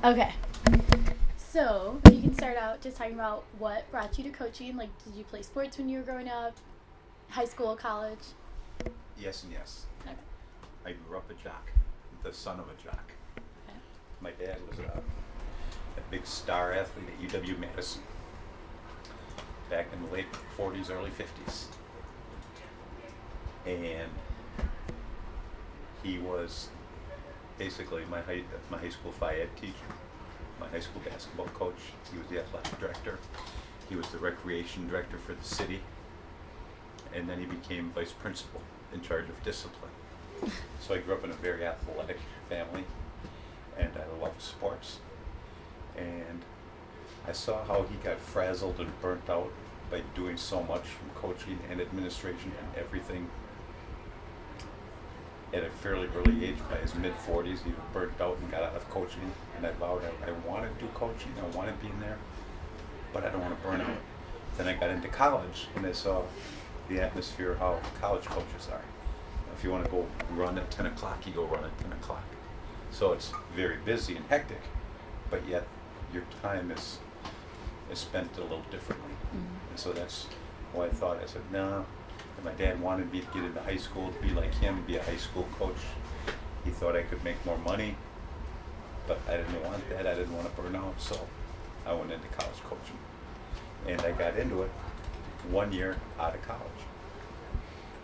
Okay. So, you can start out just talking about what brought you to coaching. Like, did you play sports when you were growing up? High school, college? Yes and yes. Okay. I grew up a jock, the son of a jock. Okay. My dad was a big star athlete at UW-Madison back in the late 40s, early 50s. And he was basically my high school phy ed teacher, my high school basketball coach. He was the athletic director. He was the recreation director for the city. And then he became vice principal in charge of discipline. So I grew up in a very athletic family, and I love sports. And I saw how he got frazzled and burnt out by doing so much from coaching and administration and everything. At a fairly early age, by his mid-40s, he was burnt out and got out of coaching. And I vowed I want to do coaching, I want to be in there, but I don't want to burn out. Then I got into college, and I saw the atmosphere, how college coaches are. If you want to go run at 10 o'clock, you go run at 10 o'clock. So it's very busy and hectic, but yet your time is spent a little differently. Mm-hmm. And so that's why I said, no. And my dad wanted me to get into high school, to be like him, be a high school coach. He thought I could make more money, but I didn't want that. I didn't want to burn out, so I went into college coaching. And I got into it 1 year out of college.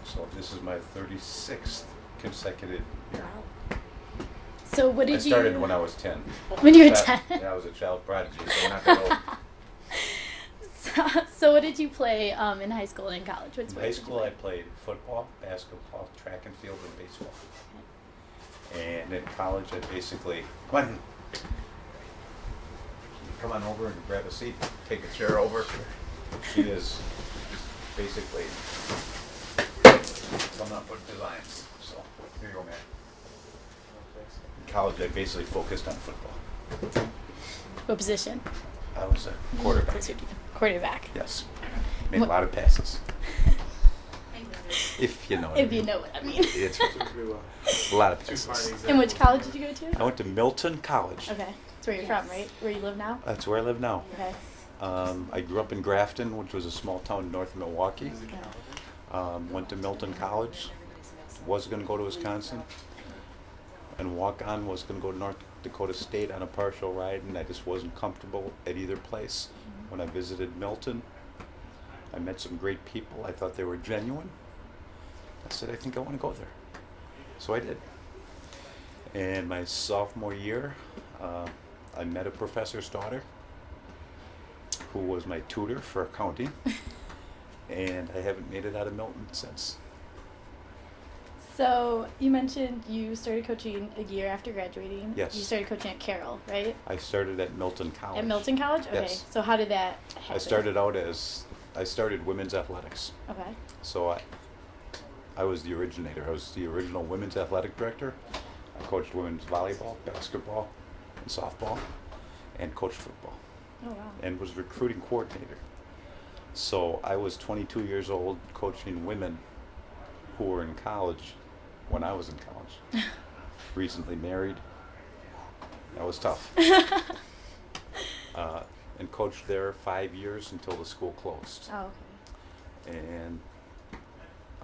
So this is my 36th consecutive year. Wow. So what did I started when I was 10. When you were 10? Yeah, I was a child prodigy, so I'm not that old. So what did you play in high school and in college? What In high school I played football, basketball, track and field, and baseball. Okay. And in college I basically, come on over and grab a seat, take a chair over. She is basically coming up with designs. So here you go, man. In college I basically focused on football. What position? I was a quarterback. Quarterback. Yes. Made a lot of passes. If you know what I mean. If you know what I mean. It's a lot of passes. And which college did you go to? I went to Milton College. Okay. That's where you're from, right? Where you live now? That's where I live now. Okay. I grew up in Grafton, which was a small town north of Milwaukee. Okay. Went to Milton College. Was going to go to Wisconsin. And walk on, was going to go to North Dakota State on a partial ride, and I just wasn't comfortable at either place. When I visited Milton, I met some great people. I thought they were genuine. I said, I think I want to go there. So I did. And my sophomore year, I met a professor's daughter who was my tutor for accounting. And I haven't made it out of Milton since. So you mentioned you started coaching a year after graduating. Yes. You started coaching at Carroll, right? I started at Milton College. At Milton College? Okay. Yes. So how did that happen? I started women's athletics. Okay. So I was the originator. I was the original women's athletic director. I coached women's volleyball, basketball, and softball, and coached football. Oh, wow. And was recruiting coordinator. So I was 22 years old coaching women who were in college when I was in college. Recently married. That was tough. And coached there 5 years until the school closed. Oh, okay. And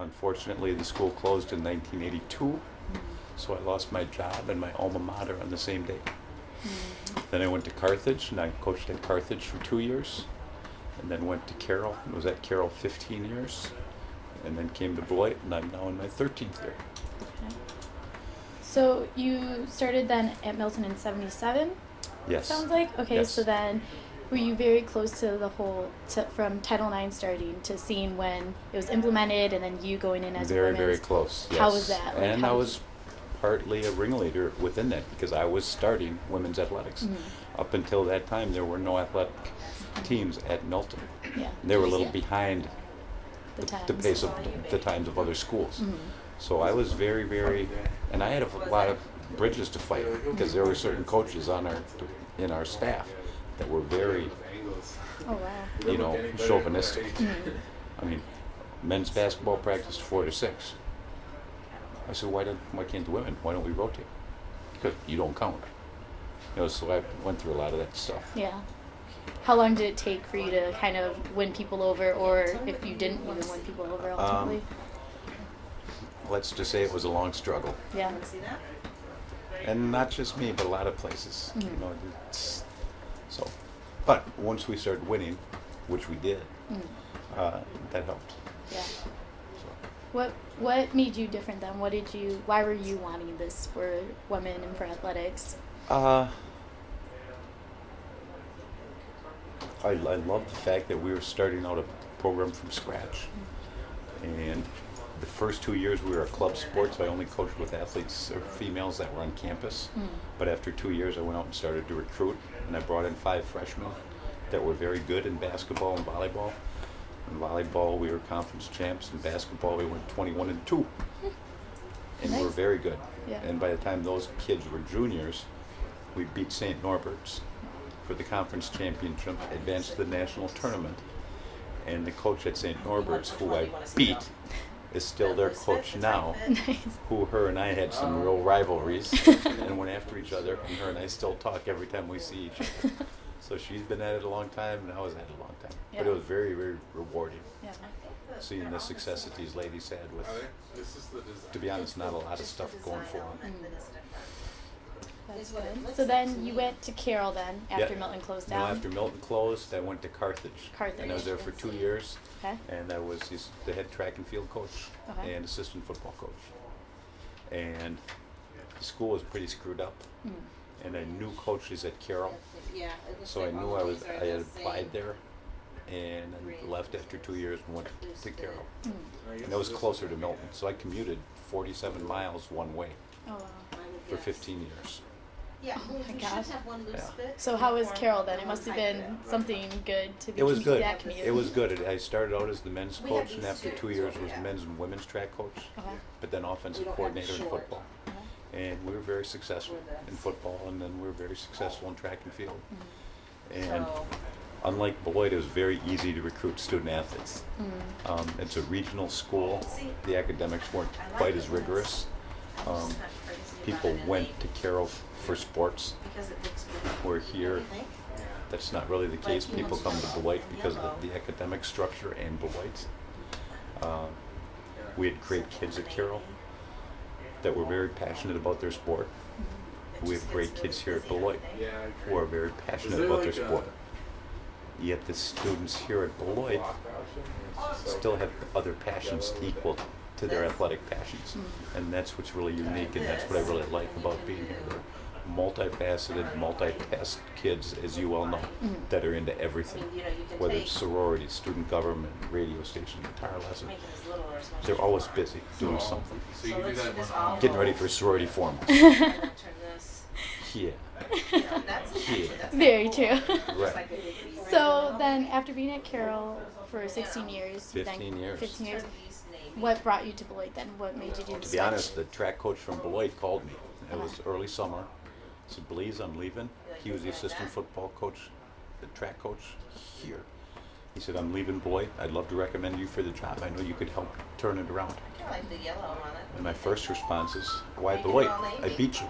unfortunately the school closed in 1982. Mm-hmm. So I lost my job and my alma mater on the same day. Mm-hmm. Then I went to Carthage, and I coached at Carthage for 2 years. And then went to Carroll, and was at Carroll 15 years. And then came to Beloit, and I'm now in my 13th year. Okay. So you started then at Milton in 77? Yes. Sounds like? Okay, Yes. so then were you very close to the whole, from Title IX starting to seeing when it was implemented and then you going in as a Very, women's? very close. Yes. How was that? Like, and I was partly a ringleader within that because I was starting women's athletics. Mm-hmm. Up until that time, there were no athletic teams at Milton. Yeah. They were a little behind the times. pace of the times of other schools. Mm-hmm. So I was very, very, and I had a lot of bridges to fight because there were certain coaches in our staff that were very, Oh, wow. chauvinistic. Mm-hmm. I mean, men's basketball practiced 4 to 6. I said, why can't the women? Why don't we rotate? Because you don't count. So I went through a lot of that stuff. Yeah. How long did it take for you to kind of win people over, or if you didn't even win people over ultimately? Let's just say it was a long struggle. Yeah. And not just me, but a lot of places. Mm-hmm. So, but once we started winning, which we did, that helped. Yeah. So. What made you different then? Why were you wanting this for women and for athletics? I love the fact that we were starting out a program from scratch. And the first 2 years we were a club sport, so I only coached with athletes or females that were on campus. But after 2 years I went out and started to recruit, and I brought in 5 freshmen that were very good in basketball and volleyball. In volleyball we were conference champs, in basketball we went 21-2. And Nice. we were very good. Yeah. And by the time those kids were juniors, we beat St. Norbert's for the conference championship, advanced to the national tournament. And the coach at St. Norbert's, who I beat, is still their coach now. Nice. Who her and I had some real rivalries and went after each other, and her and I still talk every time we see each other. So she's been at it a long time, and I was at it a long time. But Yeah. it was very, very rewarding Yeah. seeing the success that these ladies had with, to be honest, not a lot of stuff going for them. That's good. So then you went to Carroll then after Yeah. Milton closed Now, down. after Milton closed, I went to Carthage. And I was there for 2 years. Okay. And I was the head track and field coach Okay. and assistant football coach. And the school was pretty screwed up. And I knew coaches at Carroll. So I knew I had applied there. And I left after 2 years and went to Carroll. And that was closer to Milton. So I commuted 47 miles one way Oh wow. for 15 years. Yeah, Oh my gosh. Yeah. So how was Carroll then? It must have been something good to be It was good. that community. It was good. I started out as the men's coach, and after 2 years was men's and women's track coach, Okay. but then offensive coordinator in football. And we were very successful in football, and then we were very successful in track and field. And unlike Beloit, it was very easy to recruit student athletes. It's a regional school. The academics weren't quite as rigorous. People went to Carroll for sports. Where here, that's not really the case. People come to Beloit because of the academic structure and Beloit. We had great kids at Carroll that were very passionate about their sport. We have great kids here at Beloit who are very passionate about their sport. Yet the students here at Beloit still have other passions equal to their athletic passions. And that's what's really unique, and that's what I really like about being here. They're multifaceted, multitask kids, as you all know, that are into everything. Whether it's sorority, student government, radio station, guitar lessons. They're always busy doing something. So you do that one. Getting ready for sorority formal. Yeah. Very true. Right. So then after being at Carroll for 16 years, 15 years. 15 years, what brought you to Beloit then? What made you do the To switch? be honest, the track coach from Beloit called me. It was early summer. I said, Bliese, I'm leaving. He was the assistant football coach, the track coach here. He said, I'm leaving Beloit. I'd love to recommend you for the job. I know you could help turn it around. I like the yellow on it. And my first response is, why Beloit? I beat you.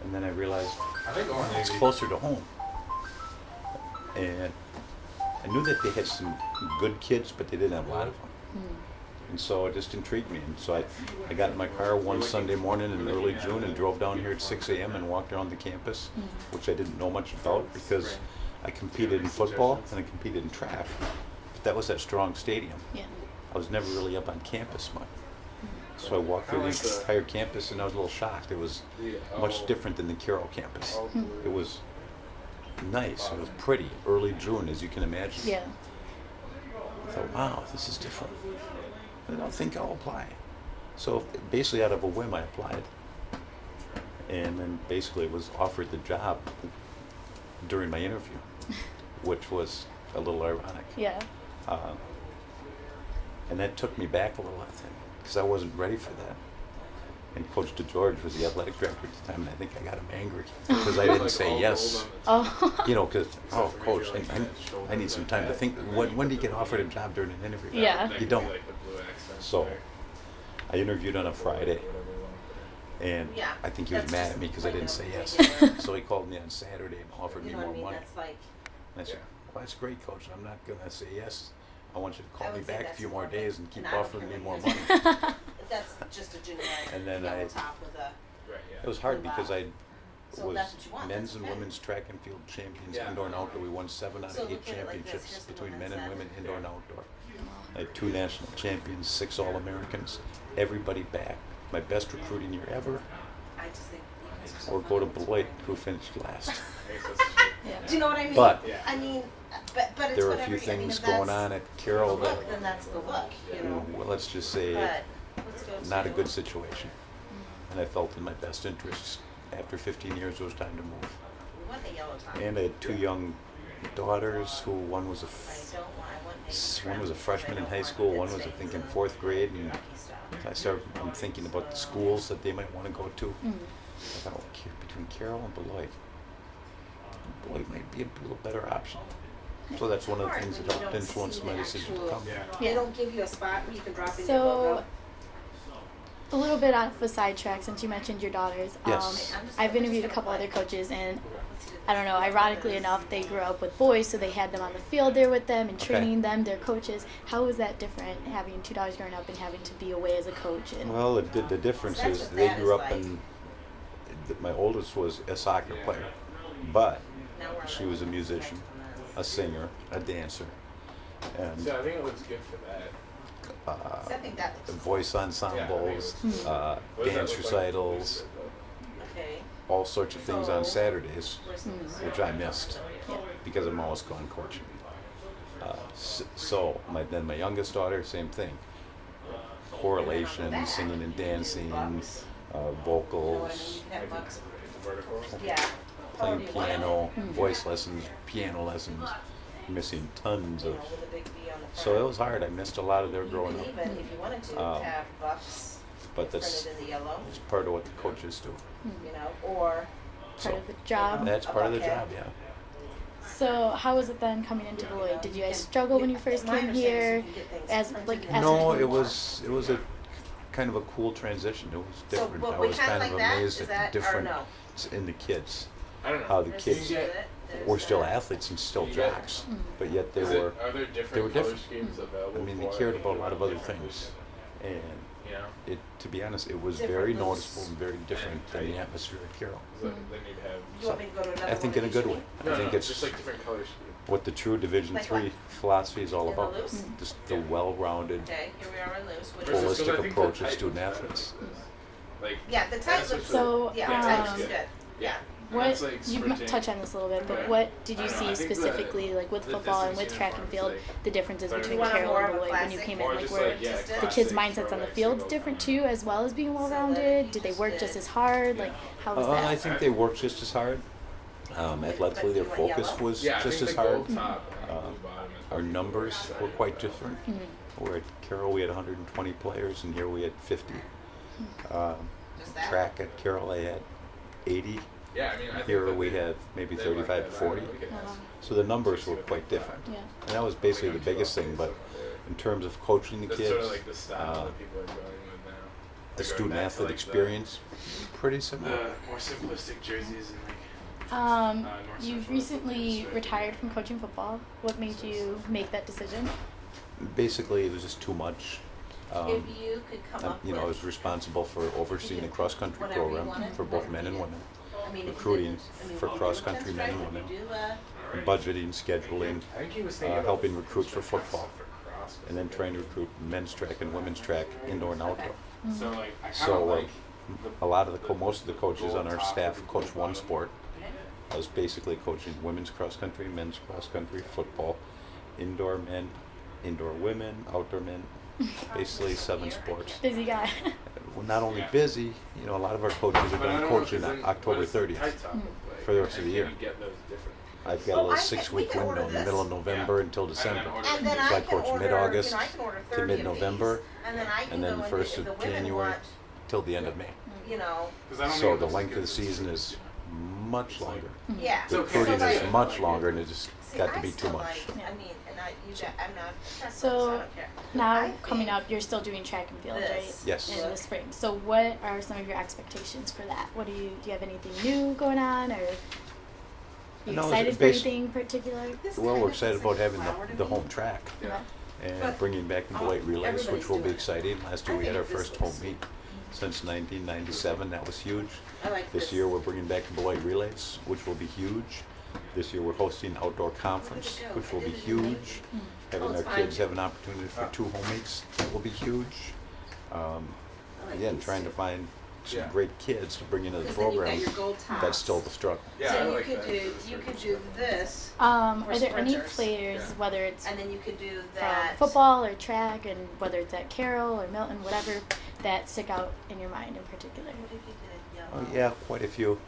And then I realized it's closer to home. And I knew that they had some good kids, but they didn't have a lot of them. And so it just intrigued me. And so I got in my car one Sunday morning in early June and drove down here at 6 a.m. and walked around the campus, which I didn't know much about because I competed in football and I competed in track. But that was that strong stadium. Yeah. I was never really up on campus much. So I walked through the entire campus and I was a little shocked. It was much different than the Carroll campus. It was nice. It was pretty. Early June, as you can imagine. Yeah. I thought, wow, this is different. I don't think I'll apply. So basically out of a whim I applied. And then basically was offered the job during my interview, which was a little ironic. Yeah. And that took me back a little, I think, because I wasn't ready for that. And Coach DeGeorge was the athletic director at the time, and I think I got him angry because I didn't say yes. Oh. You know, because, oh, Coach, I need some time to think. When do you get offered a job during an interview? Yeah. You don't. So I interviewed on a Friday, And Yeah, I think he was that's mad just at me because I didn't like say a yes. regular- So he called me on Saturday and offered You me know what I more mean? money. That's like, And I said, well, that's great, coach. I'm not going to say yes. I want you to I call me would say back a that's few more more days like and keep an I don't offering care me what more you money. guys that's just a junior And then yellow I- top with a, Right, yeah. It was hard Wow. because I So was that's what you want, men's that's and okay. women's track and field champions, Yeah. indoor and outdoor. We won 7 out So of 8 look at it like this, championships just the between one men that's and that. women, indoor and outdoor. I had 2 national champions, 6 All-Americans, everybody back. My best recruiting year ever, I just think you guys are so or go to fun. Beloit, who finished last. I guess that's true. Yeah. Do you know what I mean? But- Yeah. I mean, but it's There are a whatever, few I mean, things if going that's on at Carroll the that, look, then that's the look, you know? well, let's just say, But let's go not a to- good situation. And I felt in my best interests, after 15 years, it was time to move. We want a yellow top. And I had 2 young daughters who one was a One was a freshman in high school, one was I think in 4th grade, and I'm thinking about the schools that they might want to go to. Mm. I thought, oh, between Carroll and Beloit, Beloit might be a little better option. So that's one of the things that helped influence my decision to come. Yeah. They Yeah. don't give you a spot where you can drop in your So, logo. a little bit off a sidetrack since you mentioned your daughters. Yes. I've interviewed a couple other coaches, and I don't know, ironically enough, they grew up with boys, so they had them on the field there with them and Okay. training them, their coaches. How was that different, having 2 daughters growing up and having to be away as a coach? And Well, the difference That's is what they that grew is up like. in, my oldest was a soccer player, but Now we're she like- was a musician, a singer, a dancer, and So I think it looks good for that. So I think that looks voice ensembles, What does that dance look like? recitals, okay. all sorts of things on So- Saturdays, Where's the- which I missed because I'm always gone coaching. So then my youngest daughter, same thing. Correlation, singing and dancing, vocals, You know what I mean? You can have bucks. Vertical. Yeah. playing Oh, do you want it? piano, voice lessons, piano lessons, missing tons You of. know, with a big V on the So it front. was hard. I missed a lot of their You growing can up, even, if you wanted to, Um, have bucks but that's printed in the yellow, it's part of what the coaches do. you know, or part of the job. That's part of the Okay. job, yeah. So, how was it then coming into Beloit? Did you guys struggle when you first My came understanding is here? you can get things as, printed like, in as the- a No, kid? it was a kind of a cool transition. It was So, different. but I we was kinda kind of like that? amazed Is at that- the or difference no? in the kids. I don't know. How the There's kids this, there's were still that. athletes and still You get- jocks, but yet they Is were. it, are there different they were color different. schemes available? I mean, they for cared it? about a lot of other Different things, and You know, it, to be honest, it was Different very looks. noticeable and very different than the atmosphere at Carroll. so then you'd have. You want me to go to another I think one in a of good these, way. Jimmy? I think no, it's just like different color schemes. what the true Division Like III philosophy is all In the about. loose? Just the well-rounded, Okay, here we are in loose. What Versus- is Because I holistic think approach the of type student is athletes. Like, Yeah, the tight that's looks So, yeah, um, tight looks good. yeah. What That's like you sprinting. touch on this a little bit, but Okay. what did I you don't know, see I think the- specifically, like with the football and distance with track and uniforms, field, like, the differences better between than- You want a Carroll more and of a Beloit when you classic? came Or in? Like, just were like, yeah, the the classic kids' for, mindsets on the like, field single different combination. too, as well as being well So rounded? that Did they you work just just did- as hard? Like, how was I that? think they worked just as hard. Athletically, their But you want focus yellow? was Yeah, I just think as the hard. gold top and the Uh, blue bottom is Our numbers were quite different. Where at Carroll we had 120 players, and here we had 50. Just that? Track at Carroll I had 80. Yeah, I mean, I think Here that we they- have maybe they work 35 to that out. 40. We could ask. So the numbers were quite different. Yeah. And that was basically the biggest thing. But in terms of coaching the That's kids, sort of like the style uh, that people are going with now. the They're going student back to, athlete like, experience, pretty similar. The more simplistic jerseys and like. Um, North you've Central recently District. retired from coaching football. What made you make that decision? Basically, it was just too much. If you could come up I was with, responsible for overseeing the cross-country whatever you program wanted, for both men and women, I mean, if you recruiting didn't- I mean, for would you do a cross-country men and pinstripe? Would women, you do a- budgeting, scheduling, I think he was thinking about helping the recruit for stripes football, for cross, and then trying to recruit men's track and women's track, indoor and outdoor. So like, I kind So of like. a lot of most of the coaches on our staff coach one sport. Okay. I was basically coaching women's cross-country, men's cross-country, football, indoor men, indoor women, outdoor men, basically 7 sports. Busy guy. We're not only busy, a lot of our coaches are But I going to don't coach know, in 'cause then October what does the 30th. tight top look like? for the rest of the And year. can you get those different? I've got a Well, little I can- 6-week we can window order in the this. middle of November until And December. then order And then them. So I I can coach order, mid-August I can order to 30 of mid-November, these, and then I can and then go the into- 1st if of the women January want, till the end of May. you know, 'Cause I don't So think the this length of the good for season the is much longer. Yeah. It's okay. Recruiting So, is like- much longer, and it just See, got to I be too still much. like- I mean, and I'm not. That's So, so I don't care. Now I coming think up, you're still doing track and field, this right? Yes. In the spring. So what are some of your expectations for that? Do you have anything new going on, or you No, it's excited for basi- anything in particular? This Well, kind we're of excited looks about like having flower to the me. home track Yeah. and But- bringing back the Beloit relays, which everybody's will be doing it. exciting. Last year I we had our think this first home looks- meet since 1997. That was huge. I like This year we're bringing back the Beloit relays, which will be huge. This year we're hosting outdoor conference, go? which will I be did it huge. Mm. Having Oh, our it's fine. kids have an opportunity for 2 home meets, that will be huge. I like Again, these trying two. to find some Yeah. great kids to bring into the 'Cause then you've got program. your gold tops. That's still the struggle. Yeah, so I you like could that. do That's you very could do strong. this, Are For there any sprinters. players, Yeah. whether it's and then you could do from that. football or track, and whether it's at Carroll or Milton, whatever, that stick out in your mind in particular? What if you did yellow? Oh yeah, quite a few.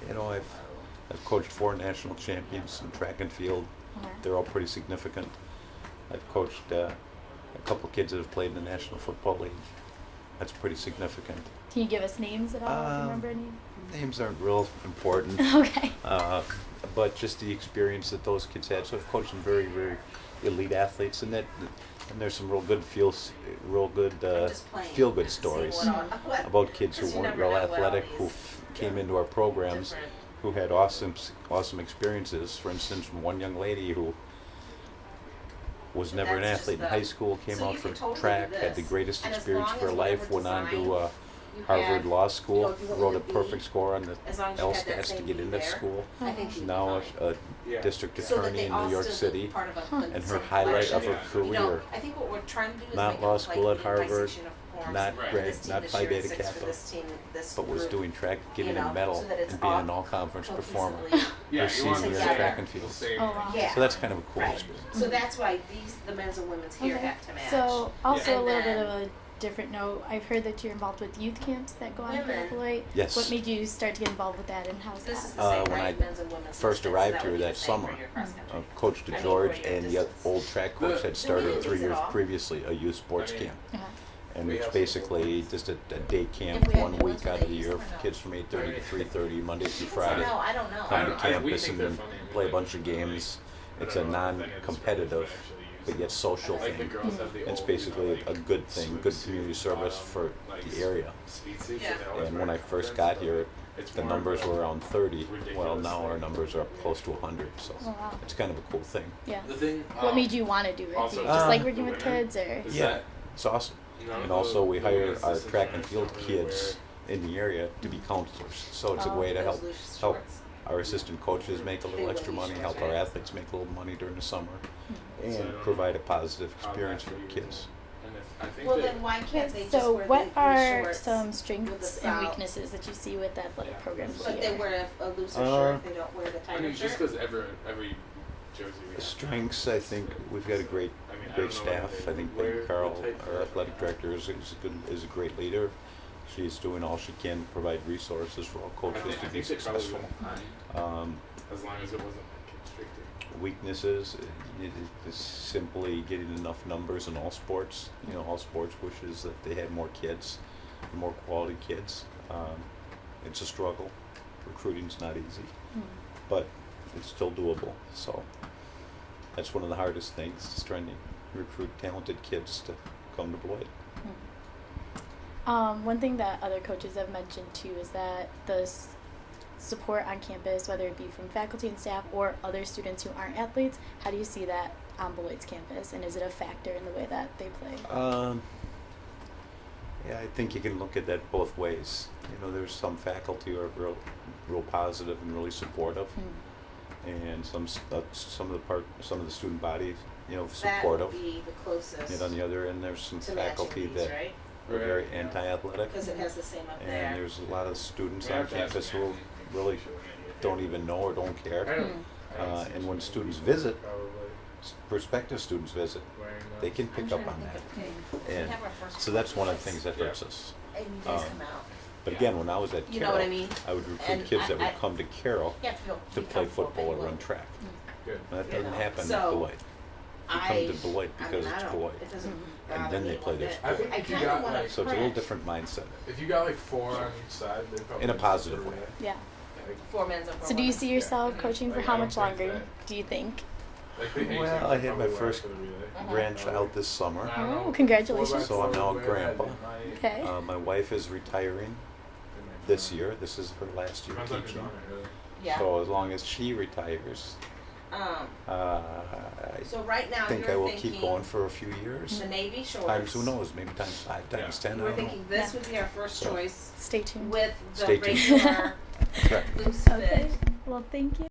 You know, I've coached 4 national champions in track and field. Okay. They're all pretty significant. I've coached a couple kids that have played in the National Football League. That's pretty significant. Can you give us names at all? If you remember any? Names aren't real important, Okay. but just the experience that those kids had. So I've coached some very, very elite athletes, and there's some real good I'm just playing, feel good seeing stories what about kids who 'cause you weren't never real know what all athletic, who these came into our programs, different- who had awesome experiences. For instance, one young lady who was So never an that's just athlete in the- high school, came so out you for could totally do track, had the this. greatest And as experience long of her as life, whatever went on design to you Harvard had, Law School, if you look wrote a at the perfect score on the as long as you had that LSATs to same get B into there, school. I think Mhm. you'd be Now fine. a Yeah. district So that attorney they in all New York still do City, part of a and her same highlight of collection. her You know, career, I think what we're trying to do is not make law it school like at Harvard, indexation of forms not Right. for grad, this team not this Phi year, Beta 6 for Kappa, this team, this but was group, doing track, getting you know, a medal, so that it's and being all an all-conference performer. cohesively- Yeah, her you senior want year the in same- track and field. same- Oh, wow. Yeah. So that's kind of a cool Right. experience. So that's why the men's and women's here Okay. have to match. So also Yeah. a little And bit then- of a different note. I've heard that you're involved with youth camps that go on Women. at Beloit. Yes. What made you start to get involved with that, and how's This is that? the same, when right? I Men's and women's first listed, so arrived that here would be that the same for summer, your cross country. Coach I mean, DeGeorge for your and the distance. old track coach had Do started we 3 use it years all? previously a youth sports I mean, camp. Uh-huh. And We it's have basically some- just a day camp If we had 1 new week ones, would out they of the use year them or for no? kids from 8:30 to Right. 3:30, Monday through People say, Friday. no, I don't know. Come to we campus think and they're funny. play a We bunch of like- games. I It's don't a know if any of it's non-competitive, actually used. but yet social Like the thing. girls have the It's old, basically you know, a good thing, good swimsuit, community service for like the area. speed suits, Yeah. so they always And wear when I first confidence, got here, it's the more numbers of a were around 30. Well, ridiculous now our thing. numbers are up close to 100. So Oh, wow. it's kind of a cool thing. Yeah. The thing. What made you want to do it? Do also you just like Um, working with the women kids, or? is Yeah, that it's awesome. none of And also we the hire women's our assistant track and trainers field don't really kids in the area to be counselors. So it's a Oh. way to Those help loose help shorts. our assistant coaches make a little extra money, help our athletes make a little money during the summer, and provide a positive experience for the kids. And if, I think Well, that then why can't they just So wear what the are shorts? some with strengths the and style? weaknesses that you see with the athletic programs But they here? wear a looser Uh, shirt, they don't wear the I tighter mean, just shirt. because every jersey we have. Strengths, I think we've got a great I mean, I great don't know staff. if they I think wear Peggy the Carl, tight our shirt. athletic director, is a great leader. She's doing all she can to provide resources for all I coaches think, to I be think they probably successful. wouldn't mind, Um, as long as it wasn't like constricted. weaknesses is simply getting enough numbers in all sports. You know, all sports wishes that they had more kids, more quality kids. It's a struggle. Recruiting's not easy, Hmm. but it's still doable. So that's one of the hardest things, is trying to recruit talented kids to come to Beloit. One thing that other coaches have mentioned too is that the support on campus, whether it be from faculty and staff or other students who aren't athletes, how do you see that on Beloit's campus, and is it a factor in the way that they play? Yeah, I think you can look at that both ways. You know, there's some faculty who are real positive and really supportive, and some of the student body, you know, That supportive. would be the closest And on the other end, there's some to matching faculty these, that right? are very Right. anti-athletic, Because it has the same up and there. there's a lot of students We on have to ask campus who Anthony. really don't even know or don't I care. don't, I don't Uh, see and when some students people visit, probably Prospective students visit, wearing they those. can pick I'm up trying on to that. think of- we And have our first so that's one of the class, things that Yeah. hurts us. And you guys um, come out. But again, when I was at You know Carroll, what I mean? I would recruit And kids that would I- come to Carroll You have to feel to be play comfortable football or anyway. run track. Good. And that You doesn't know, happen at so Beloit. They come to Beloit because it's Beloit. It doesn't And bother then me they play one their bit. sport. I think I if you kinda got wanna like, So it's a little Correct. different mindset. if you got like 4 on each side, they probably In a just positive do way. that. Yeah. 4 men's and 4 So do you women's. see yourself Yeah. coaching for Like, how I don't much think longer? that- Do you think? Like, the Well, Asians I had my probably first were after the relay. grandchild this summer. I don't know, Oh, congratulations. So I'm now a grandpa. Okay. My wife is retiring this year. This is her last year Depends on your teaching. daughter, really. Yeah. So as long as she retires, Um, I so right now think you're I will thinking keep going for a few years. the navy shorts. Times, who knows, maybe times 5, times 10, I We're don't know. thinking this Yeah. would be our first So- choice Stay tuned. with the Stay tuned. regular Correct. loose fit. Okay. Well, thank you.